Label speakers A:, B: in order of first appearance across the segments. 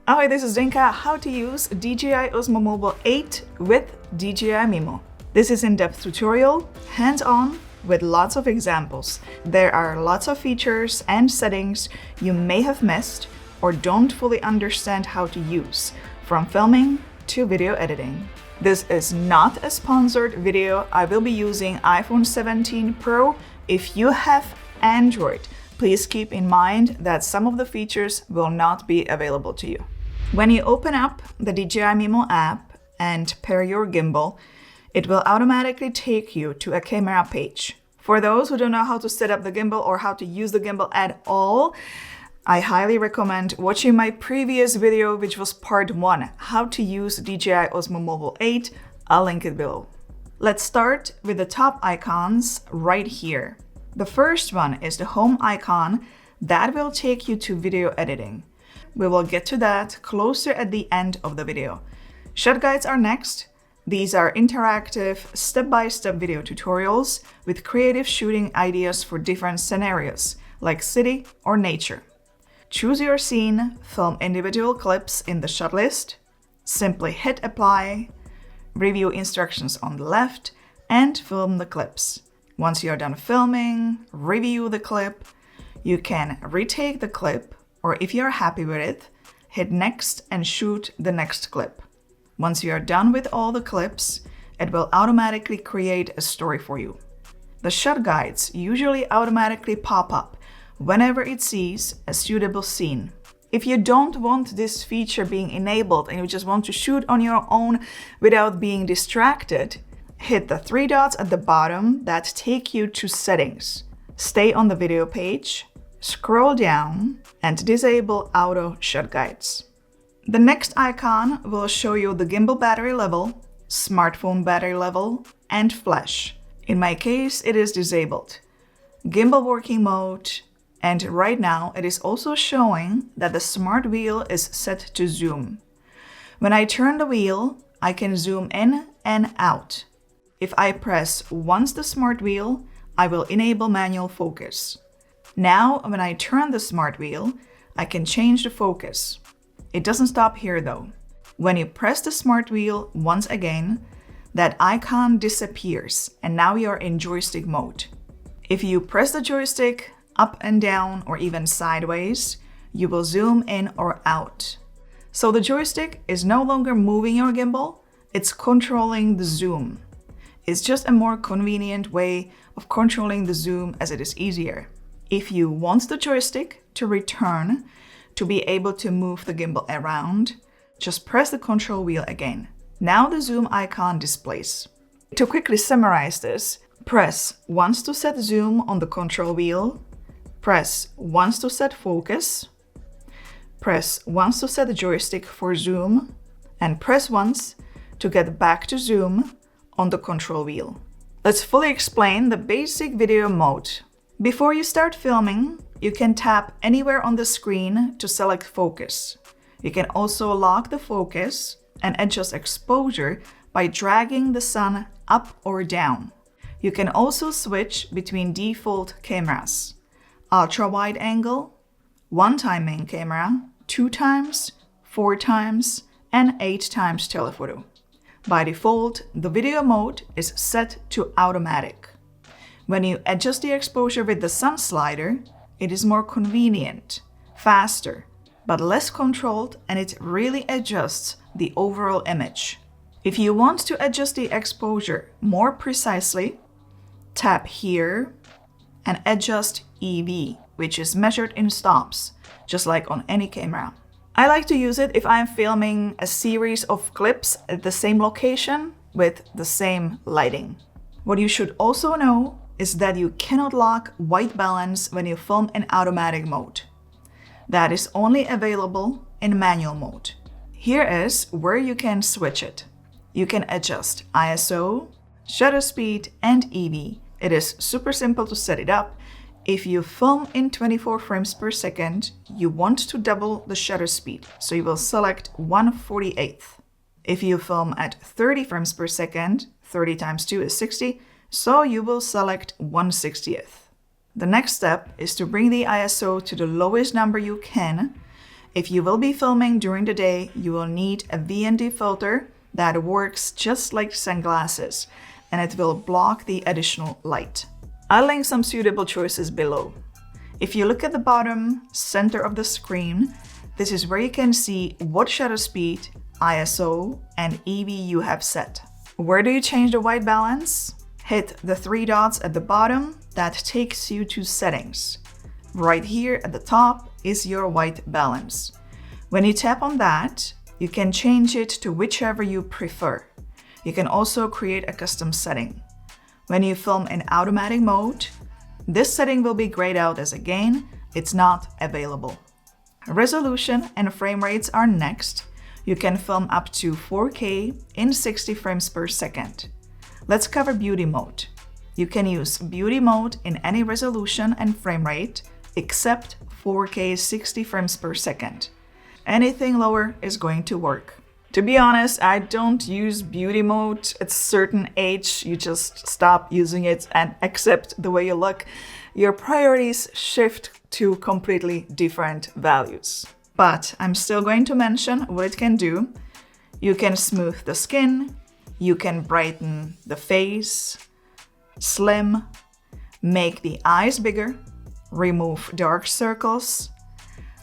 A: Hi, this is Zdenka. How to use DJI Osmo Mobile 8 with DJI Mimo. This is in-depth tutorial, hands-on, with lots of examples. There are lots of features and settings you may have missed or don't fully understand how to use, from filming to video editing. This is not a sponsored video. I will be using iPhone 17 Pro. If you have Android, please keep in mind that some of the features will not be available to you. When you open up the DJI Mimo app and pair your gimbal, it will automatically take you to a camera page. For those who don't know how to set up the gimbal or how to use the gimbal at all, I highly recommend watching my previous video, which was part 1, how to use DJI Osmo Mobile 8. I'll link it below. Let's start with the top icons right here. The first one is the home icon that will take you to video editing. We will get to that closer at the end of the video. Shot guides are next. These are interactive, step-by-step video tutorials with creative shooting ideas for different scenarios, like city or nature. Choose your scene, film individual clips in the shot list, simply hit apply, review instructions on the left, and film the clips. Once you're done filming, review the clip. You can retake the clip, or if you're happy with it, hit next and shoot the next clip. Once you're done with all the clips, it will automatically create a story for you. The shot guides usually automatically pop up whenever it sees a suitable scene. If you don't want this feature being enabled and you just want to shoot on your own without being distracted, hit the 3 dots at the bottom that take you to settings. Stay on the video page, scroll down, and disable auto shot guides. The next icon will show you the gimbal battery level, smartphone battery level, and flash. In my case, it is disabled. Gimbal working mode, and right now it is also showing that the smart wheel is set to zoom. When I turn the wheel, I can zoom in and out. If I press once the smart wheel, I will enable manual focus. Now, when I turn the smart wheel, I can change the focus. It doesn't stop here though. When you press the smart wheel once again, that icon disappears and now you're in joystick mode. If you press the joystick up and down or even sideways, you will zoom in or out. So the joystick is no longer moving your gimbal, it's controlling the zoom. It's just a more convenient way of controlling the zoom as it is easier. If you want the joystick to return, to be able to move the gimbal around, just press the control wheel again. Now the zoom icon displays. To quickly summarize this, press once to set zoom on the control wheel, press once to set focus, press once to set the joystick for zoom, and press once to get back to zoom on the control wheel. Let's fully explain the basic video mode. Before you start filming, you can tap anywhere on the screen to select focus. You can also lock the focus and adjust exposure by dragging the sun up or down. You can also switch between default cameras: ultra wide angle, 1x main camera, 2x, 4x, and 8x telephoto. By default, the video mode is set to automatic. When you adjust the exposure with the sun slider, it is more convenient, faster, but less controlled, and it really adjusts the overall image. If you want to adjust the exposure more precisely, tap here and adjust EV, which is measured in stops, just like on any camera. I like to use it if I'm filming a series of clips at the same location with the same lighting. What you should also know is that you cannot lock white balance when you film in automatic mode. That is only available in manual mode. Here is where you can switch it. You can adjust ISO, shutter speed, and EV. It is super simple to set it up. If you film in 24 frames per second, you want to double the shutter speed, so you will select 1/48. If you film at 30 frames per second, 30 times 2 is 60, so you will select 1/60. The next step is to bring the ISO to the lowest number you can If you will be filming during the day, you will need a VND filter that works just like sunglasses, and it will block the additional light. I'll link some suitable choices below. If you look at the bottom center of the screen, this is where you can see what shutter speed, ISO, and EV you have set. Where do you change the white balance? Hit the three dots at the bottom that takes you to settings. Right here at the top is your white balance. When you tap on that, you can change it to whichever you prefer. You can also create a custom setting. When you film in automatic mode, this setting will be grayed out as again, it's not available. Resolution and frame rates are next. You can film up to 4K in 60 frames per second. Let's cover beauty mode. You can use beauty mode in any resolution and frame rate except 4K 60 frames per second. Anything lower is going to work. To be honest, I don't use beauty mode. At a certain age, you just stop using it and accept the way you look. Your priorities shift to completely different values. But I'm still going to mention what it can do. You can smooth the skin, you can brighten the face, slim, make the eyes bigger, remove dark circles,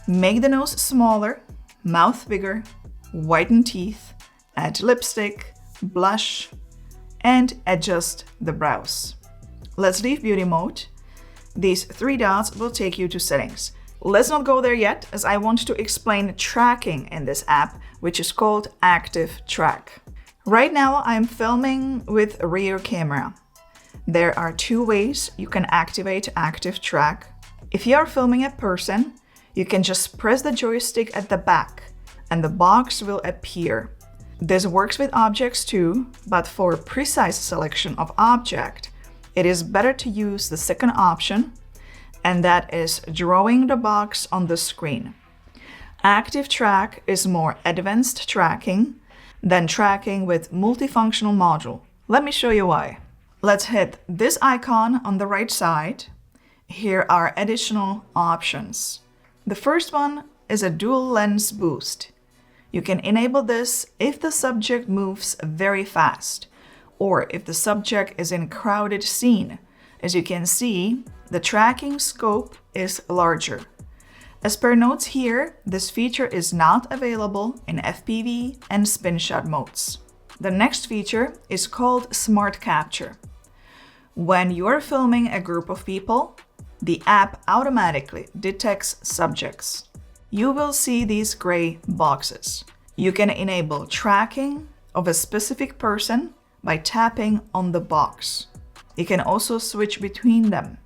A: make the nose smaller, mouth bigger, whiten teeth, add lipstick, blush, and adjust the brows. Let's leave beauty mode. These three dots will take you to settings. Let's not go there yet, as I want to explain tracking in this app, which is called Active Track. Right now, I'm filming with a rear camera. There are two ways you can activate Active Track. If you are filming a person, you can just press the joystick at the back and the box will appear. This works with objects too, but for precise selection of object, it is better to use the second option, and that is drawing the box on the screen. Active Track is more advanced tracking than tracking with multifunctional module. Let me show you why. Let's hit this icon on the right side. Here are additional options. The first one is a dual lens boost. You can enable this if the subject moves very fast or if the subject is in a crowded scene. As you can see, the tracking scope is larger. As per notes here, this feature is not available in FPV and spin shot modes. The next feature is called Smart Capture. When you are filming a group of people, the app automatically detects subjects. You will see these gray boxes. You can enable tracking of a specific person by tapping on the box. You can also switch between them.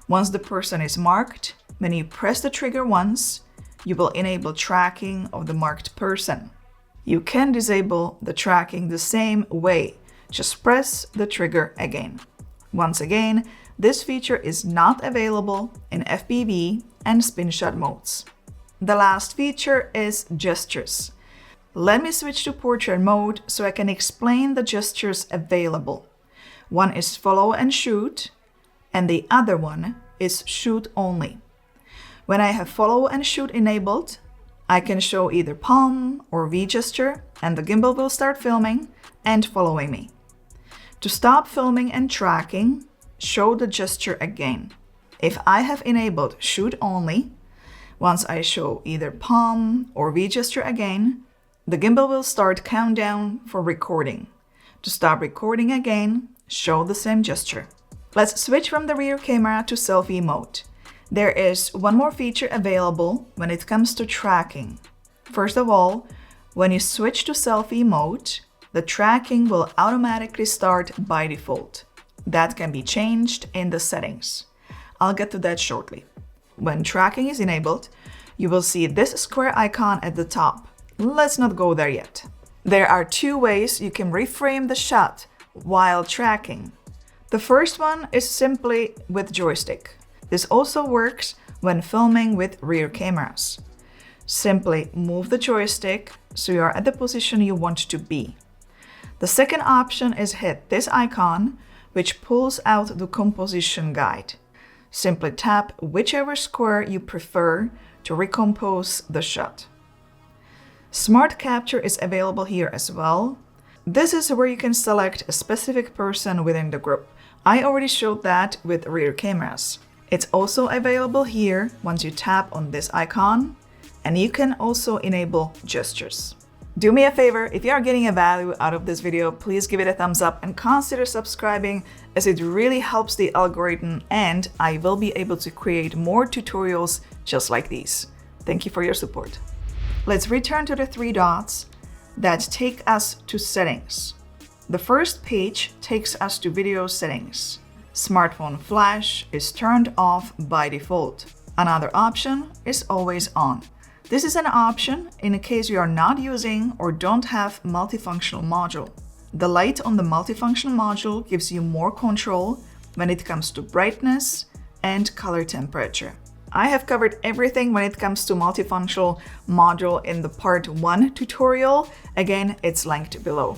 A: Once the person is marked, when you press the trigger once, you will enable tracking of the marked person. You can disable the tracking the same way. Just press the trigger again. Once again, this feature is not available in FPV and spin shot modes. The last feature is gestures. Let me switch to portrait mode so I can explain the gestures available. One is follow and shoot, and the other one is shoot only. When I have follow and shoot enabled, I can show either palm or V gesture, and the gimbal will start filming and following me. To stop filming and tracking, show the gesture again. If I have enabled shoot only, once I show either palm or V gesture again, the gimbal will start countdown for recording. To stop recording again, show the same gesture. Let's switch from the rear camera to selfie mode. There is one more feature available when it comes to tracking. First of all, when you switch to selfie mode, the tracking will automatically start by default. That can be changed in the settings. I'll get to that shortly. When tracking is enabled, you will see this square icon at the top. Let's not go there yet. There are two ways you can reframe the shot while tracking. The first one is simply with joystick. This also works when filming with rear cameras. Simply move the joystick so you are at the position you want to be. The second option is hit this icon, which pulls out the composition guide. Simply tap whichever square you prefer to recompose the shot. Smart Capture is available here as well. This is where you can select a specific person within the group. I already showed that with rear cameras. It's also available here once you tap on this icon, and you can also enable gestures. Do me a favor, if you are getting a value out of this video, please give it a thumbs up and consider subscribing, as it really helps the algorithm and I will be able to create more tutorials just like these. Thank you for your support. Let's return to the three dots that take us to settings. The first page takes us to video settings. Smartphone flash is turned off by default. Another option is always on. This is an option in case you are not using or don't have multifunctional module. The light on the multifunctional module gives you more control when it comes to brightness and color temperature. I have covered everything when it comes to multifunctional module in the part 1 tutorial. Again, it's linked below.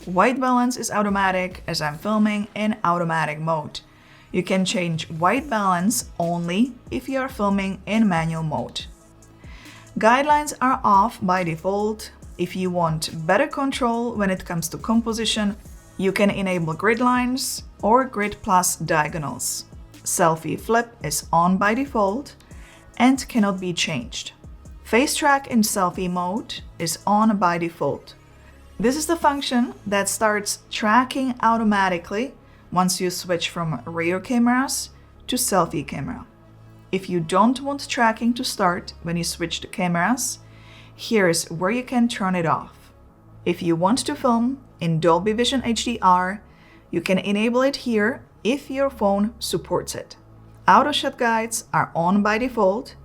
A: White balance is automatic, as I'm filming in automatic mode. You can change white balance only if you are filming in manual mode. Guidelines are off by default. If you want better control when it comes to composition, you can enable grid lines or grid plus diagonals. Selfie flip is on by default and cannot be changed. Face track in selfie mode is on by default. This is the function that starts tracking automatically once you switch from rear cameras to selfie camera. If you don't want tracking to start when you switch to cameras, here is where you can turn it off. If you want to film in Dolby Vision HDR, you can enable it here if your phone supports it. Auto shot guides are on by default.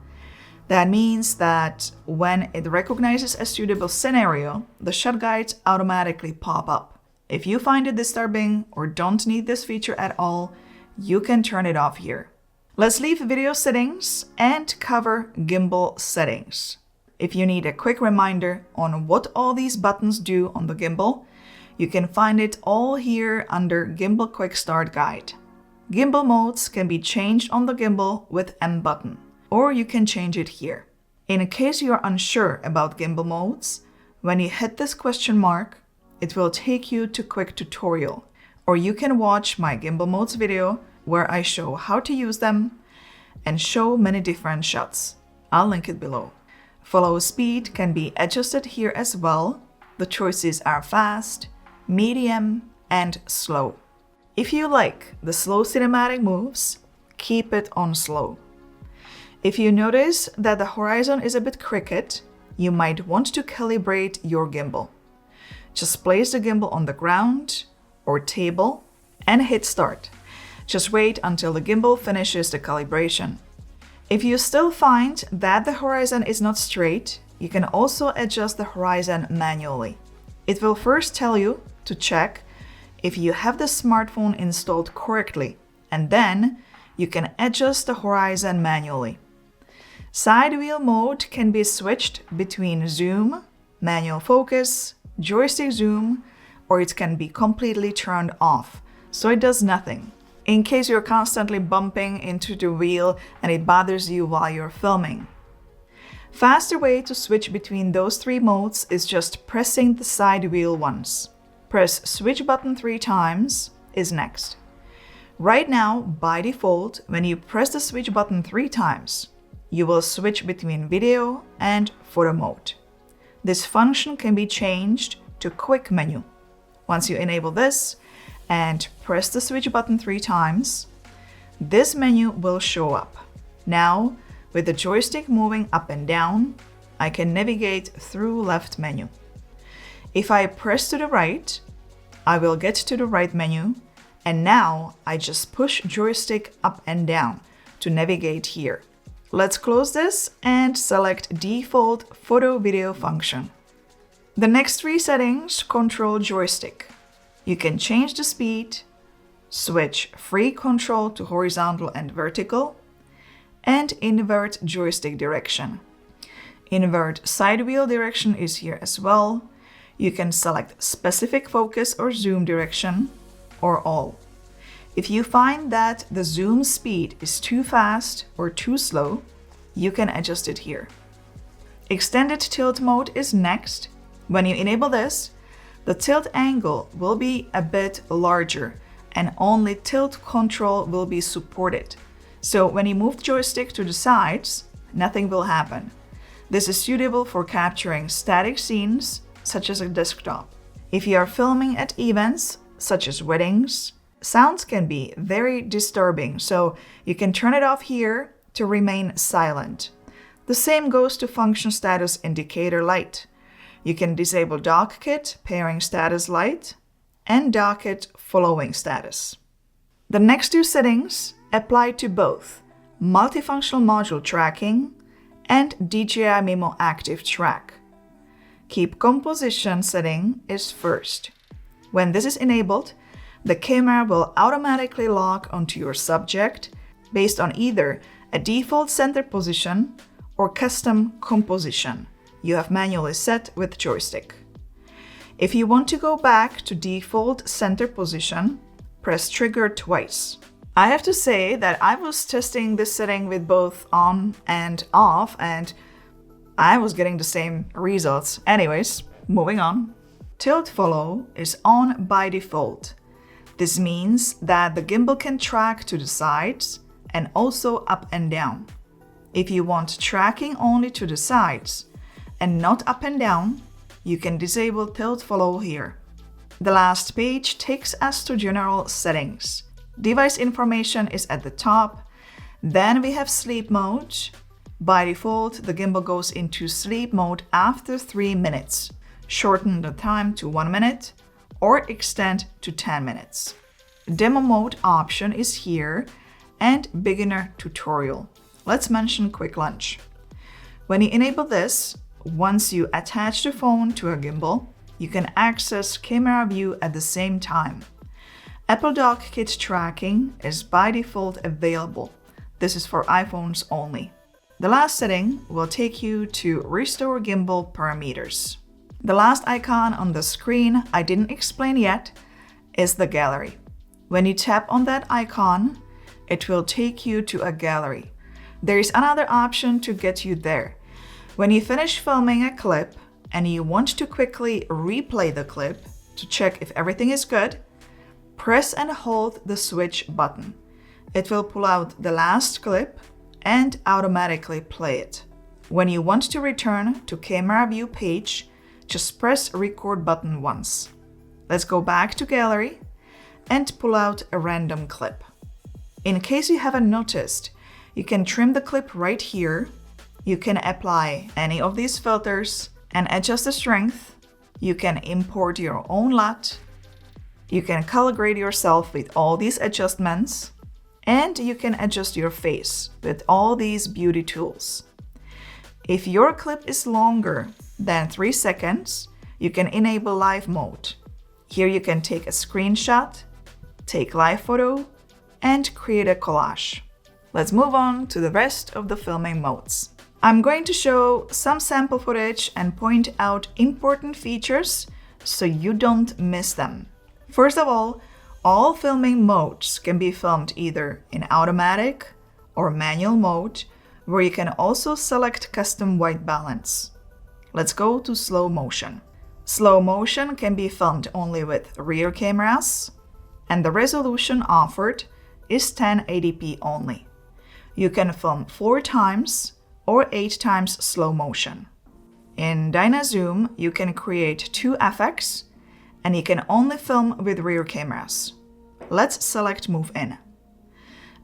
A: That means that when it recognizes a suitable scenario, the shot guides automatically pop up. If you find it disturbing or don't need this feature at all, you can turn it off here. Let's leave video settings and cover gimbal settings. If you need a quick reminder on what all these buttons do on the gimbal, you can find it all here under Gimbal Quick Start Guide. Gimbal modes can be changed on the gimbal with M button, or you can change it here. In case you are unsure about gimbal modes, when you hit this question mark, it will take you to quick tutorial, or you can watch my gimbal modes video where I show how to use them and show many different shots. I'll link it below. Follow speed can be adjusted here as well. The choices are fast, medium, and slow. If you like the slow cinematic moves, keep it on slow. If you notice that the horizon is a bit crooked, you might want to calibrate your gimbal. Just place the gimbal on the ground or table and hit start. Just wait until the gimbal finishes the calibration. If you still find that the horizon is not straight, you can also adjust the horizon manually. It will first tell you to check if you have the smartphone installed correctly, and then you can adjust the horizon manually. Side wheel mode can be switched between zoom, manual focus, joystick zoom, or it can be completely turned off, so it does nothing, in case you're constantly bumping into the wheel and it bothers you while you're filming. Faster way to switch between those three modes is just pressing the side wheel once. Press switch button 3 times is next. Right now, by default, when you press the switch button 3 times, you will switch between video and photo mode. This function can be changed to quick menu. Once you enable this and press the switch button 3 times, this menu will show up. Now, with the joystick moving up and down, I can navigate through left menu. If I press to the right, I will get to the right menu, and now I just push joystick up and down to navigate here. Let's close this and select default photo video function. The next 3 settings control joystick. You can change the speed, switch free control to horizontal and vertical, and invert joystick direction. Invert side wheel direction is here as well. You can select specific focus or zoom direction, or all. If you find that the zoom speed is too fast or too slow, you can adjust it here. Extended tilt mode is next. When you enable this, the tilt angle will be a bit larger and only tilt control will be supported. So when you move the joystick to the sides, nothing will happen. This is suitable for capturing static scenes, such as a desktop. If you are filming at events, such as weddings, sounds can be very disturbing, so you can turn it off here to remain silent. The same goes to function status indicator light. You can disable dock kit pairing status light and dock kit following status. The next two settings apply to both multifunctional module tracking and DJI Mimo Active Track. Keep composition setting is first. When this is enabled, the camera will automatically lock onto your subject based on either a default center position or custom composition you have manually set with joystick. If you want to go back to default center position, press trigger twice. I have to say that I was testing this setting with both on and off and I was getting the same results. Anyways, moving on. Tilt follow is on by default. This means that the gimbal can track to the sides and also up and down. If you want tracking only to the sides and not up and down, you can disable tilt follow here. The last page takes us to general settings. Device information is at the top. Then we have sleep mode. By default, the gimbal goes into sleep mode after 3 minutes. Shorten the time to 1 minute or extend to 10 minutes. Demo mode option is here and beginner tutorial. Let's mention quick launch. When you enable this, once you attach the phone to a gimbal, you can access camera view at the same time. Apple Dock Kit tracking is by default available. This is for iPhones only. The last setting will take you to restore gimbal parameters. The last icon on the screen I didn't explain yet is the gallery. When you tap on that icon, it will take you to a gallery. There is another option to get you there. When you finish filming a clip and you want to quickly replay the clip to check if everything is good, press and hold the switch button. It will pull out the last clip and automatically play it. When you want to return to camera view page, just press record button once. Let's go back to gallery and pull out a random clip. In case you haven't noticed, you can trim the clip right here. You can apply any of these filters and adjust the strength. You can import your own LUT. You can color grade yourself with all these adjustments. And you can adjust your face with all these beauty tools. If your clip is longer than 3 seconds, you can enable live mode. Here you can take a screenshot, take live photo, and create a collage. Let's move on to the rest of the filming modes. I'm going to show some sample footage and point out important features so you don't miss them. First of all filming modes can be filmed either in automatic or manual mode, where you can also select custom white balance. Let's go to slow motion. Slow motion can be filmed only with rear cameras, and the resolution offered is 1080p only. You can film 4 times or 8 times slow motion. In Dyna-Zoom, you can create 2 effects, and you can only film with rear cameras. Let's select move in.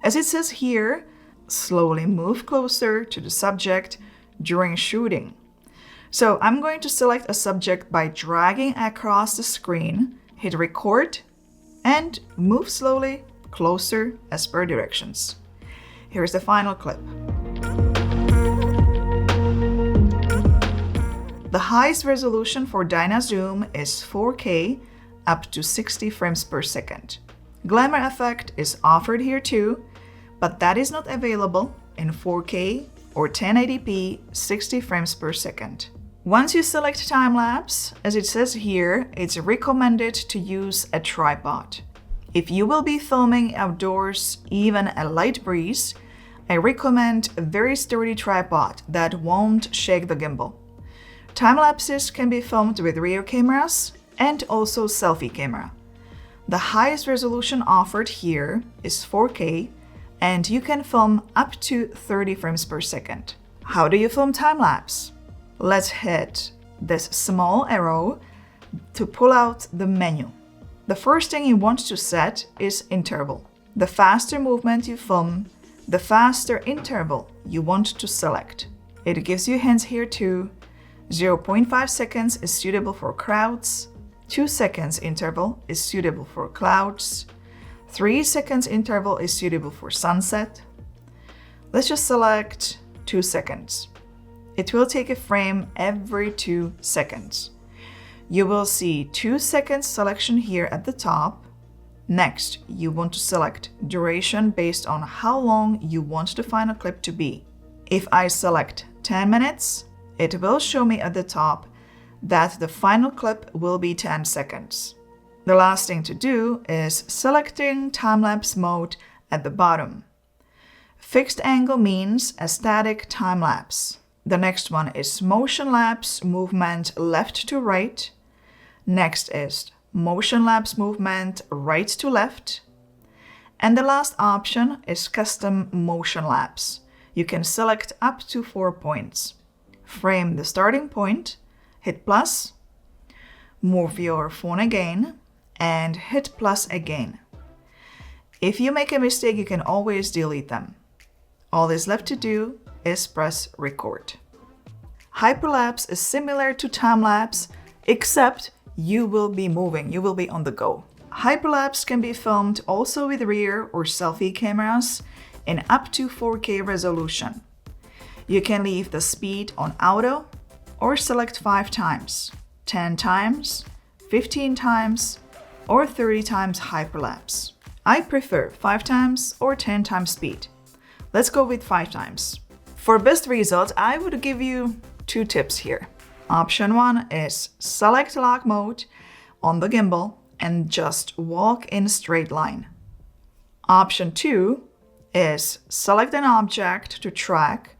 A: As it says here, slowly move closer to the subject during shooting. So I'm going to select a subject by dragging across the screen, hit record, and move slowly closer as per directions. Here's the final clip. The highest resolution for Dyna-Zoom is 4K up to 60 frames per second. Glamour effect is offered here too, but that is not available in 4K or 1080p 60 frames per second. Once you select time-lapse, as it says here, it's recommended to use a tripod. If you will be filming outdoors, even a light breeze, I recommend a very sturdy tripod that won't shake the gimbal. Time lapses can be filmed with rear cameras and also selfie camera. The highest resolution offered here is 4K, and you can film up to 30 frames per second. How do you film time lapse? Let's hit this small arrow to pull out the menu. The first thing you want to set is interval. The faster movement you film, the faster interval you want to select. It gives you hints here too. 0.5 seconds is suitable for crowds, 2 seconds interval is suitable for clouds, 3 seconds interval is suitable for sunset. Let's just select 2 seconds. It will take a frame every 2 seconds. You will see 2 seconds selection here at the top. Next, you want to select duration based on how long you want the final clip to be. If I select 10 minutes, it will show me at the top that the final clip will be 10 seconds. The last thing to do is selecting time-lapse mode at the bottom. Fixed angle means a static time-lapse. The next one is motion lapse movement left to right. Next is motion lapse movement right to left. And the last option is custom motion lapse. You can select up to 4 points. Frame the starting point, hit plus, move your phone again, and hit plus again. If you make a mistake, you can always delete them. All is left to do is press record. Hyperlapse is similar to time-lapse, except you will be moving, you will be on the go. Hyperlapse can be filmed also with rear or selfie cameras in up to 4K resolution. You can leave the speed on auto or select 5 times, 10 times, 15 times, or 30 times hyperlapse. I prefer 5 times or 10 times speed. Let's go with 5 times. For best results, I would give you 2 tips here. Option 1 is select lock mode on the gimbal and just walk in a straight line. Option 2 is select an object to track,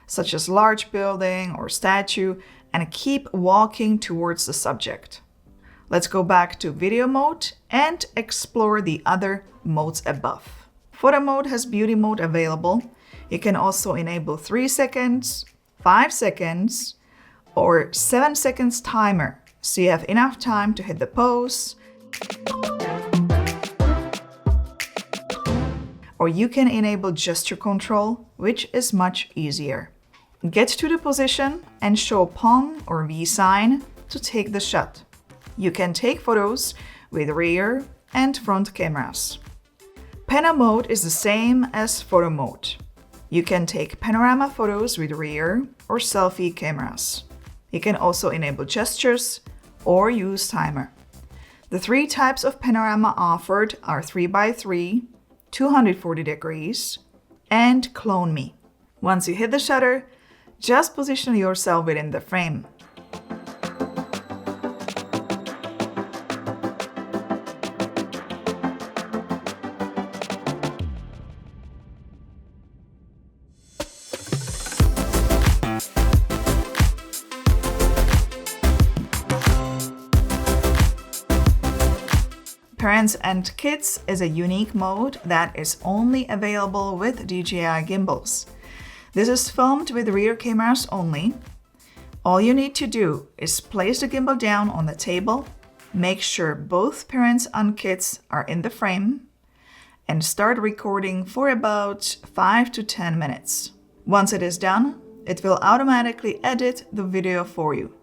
A: such as large building or statue, and keep walking towards the subject. Let's go back to video mode and explore the other modes above. Photo mode has beauty mode available. You can also enable 3 seconds, 5 seconds, or 7 seconds timer, so you have enough time to hit the pose. Or you can enable gesture control, which is much easier. Get to the position and show palm or V sign to take the shot. You can take photos with rear and front cameras. Pano mode is the same as photo mode. You can take panorama photos with rear or selfie cameras. You can also enable gestures or use timer. The 3 types of panorama offered are 3x3, 240 degrees, and clone me. Once you hit the shutter, just position yourself within the frame. Parents and Kids is a unique mode that is only available with DJI gimbals. This is filmed with rear cameras only. All you need to do is place the gimbal down on the table, make sure both parents and kids are in the frame, and start recording for about 5 to 10 minutes. Once it is done, it will automatically edit the video for you.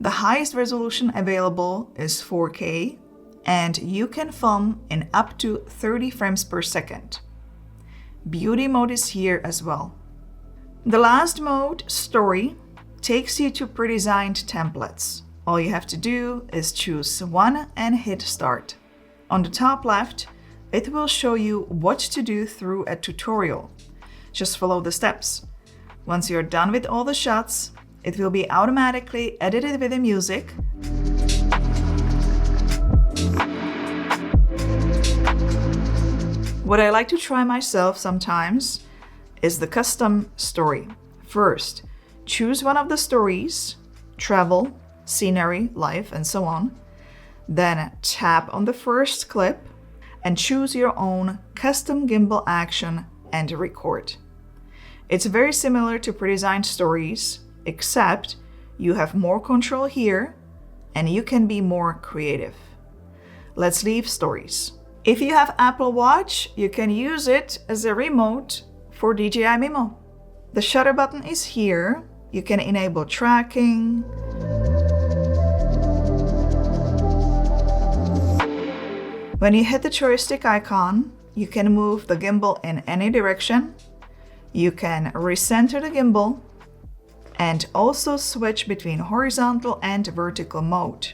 A: The highest resolution available is 4K, and you can film in up to 30 frames per second. Beauty mode is here as well. The last mode, Story, takes you to pre-designed templates. All you have to do is choose one and hit start. On the top left, it will show you what to do through a tutorial. Just follow the steps. Once you're done with all the shots, it will be automatically edited with the music. What I like to try myself sometimes is the custom story. First, choose one of the stories, travel, scenery, life, and so on. Then tap on the first clip and choose your own custom gimbal action and record. It's very similar to pre-designed stories, except you have more control here and you can be more creative. Let's leave stories. If you have Apple Watch, you can use it as a remote for DJI Mimo. The shutter button is here. You can enable tracking. When you hit the joystick icon, you can move the gimbal in any direction. You can recenter the gimbal and also switch between horizontal and vertical mode.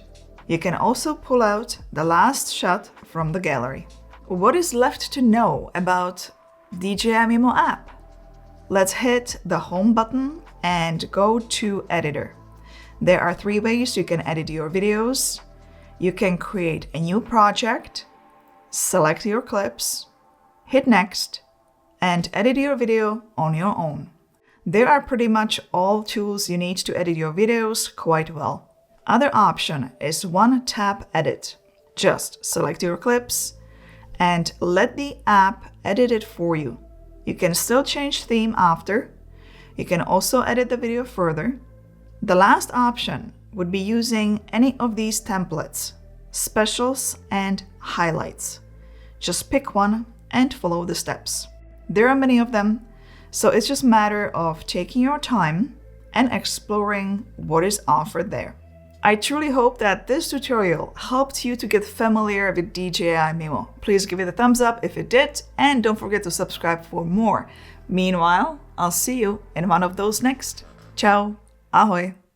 A: You can also pull out the last shot from the gallery. What is left to know about DJI Mimo app? Let's hit the home button and go to editor. There are 3 ways you can edit your videos. You can create a new project, select your clips, hit next, and edit your video on your own. There are pretty much all tools you need to edit your videos quite well. Other option is one tap edit. Just select your clips and let the app edit it for you. You can still change theme after. You can also edit the video further. The last option would be using any of these templates, specials and highlights. Just pick one and follow the steps. There are many of them, so it's just a matter of taking your time and exploring what is offered there. I truly hope that this tutorial helped you to get familiar with DJI Mimo. Please give it a thumbs up if it did, and don't forget to subscribe for more. Meanwhile, I'll see you in one of those next. Ciao, ahoy!